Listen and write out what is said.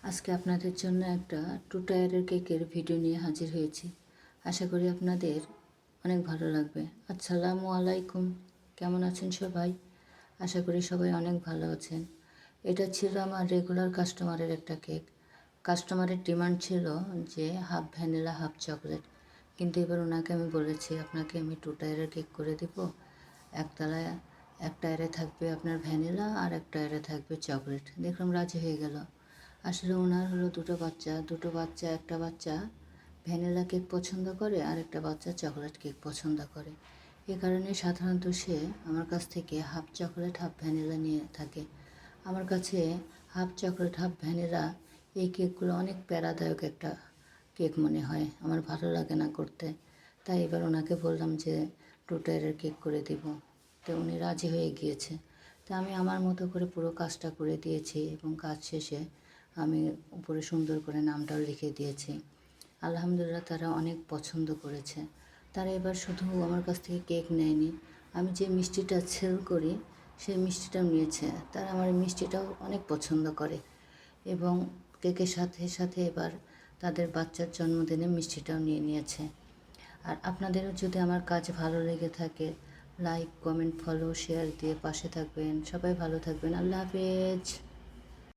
আজকে আপনাদের জন্য একটা 2 টায়ারের কেকের ভিডিও নিয়ে হাজির হয়েছি। আশা করি আপনাদের অনেক ভালো লাগবে। আসসালামু আলাইকুম, কেমন আছেন সবাই? আশা করি সবাই অনেক ভালো আছেন। এটা ছিল আমার রেগুলার কাস্টমারের একটা কেক। কাস্টমারের ডিমান্ড ছিল যে হাফ ভ্যানিলা হাফ চকলেট, কিন্তু এবার ওনাকে আমি বলেছি আপনাকে আমি 2 টায়ারের কেক করে দেব। একতলায় এক টায়ারে থাকবে আপনার ভ্যানিলা আর এক টায়ারে থাকবে চকলেট। দেখলাম রাজি হয়ে গেল। আসলে ওনার হলো দুটো বাচ্চা, একটা বাচ্চা ভ্যানিলা কেক পছন্দ করে আর একটা বাচ্চা চকলেট কেক পছন্দ করে। এ কারণে সাধারণত সে আমার কাছ থেকে হাফ চকলেট হাফ ভ্যানিলা নিয়ে থাকে। আমার কাছে হাফ চকলেট হাফ ভ্যানিলা এই কেকগুলো অনেক প্যারাদায়ক একটা কেক মনে হয়, আমার ভালো লাগে না করতে। তাই এবার ওনাকে বললাম যে 2 টায়ারের কেক করে দিব। তো উনি রাজি হয়ে গিয়েছে। তা আমি আমার মতো করে পুরো কাজটা করে দিয়েছি এবং কাজ শেষে আমি উপরে সুন্দর করে নামটাও লিখে দিয়েছি। আলহামদুলিল্লাহ, তারা অনেক পছন্দ করেছে। তারা এবার শুধু আমার কাছ থেকে কেক নেয়নি, আমি যে মিষ্টিটা সেল করি সেই মিষ্টিটাও নিয়েছে। তারা আমার মিষ্টিটাও অনেক পছন্দ করে এবং কেকের সাথে সাথে এবার তাদের বাচ্চার জন্মদিনে মিষ্টিটাও নিয়ে নিয়েছে। আর আপনাদেরও যদি আমার কাজ ভালো লেগে থাকে, লাইক কমেন্ট ফলো শেয়ার দিয়ে পাশে থাকবেন। সবাই ভালো থাকবেন। আল্লাহ হাফেজ।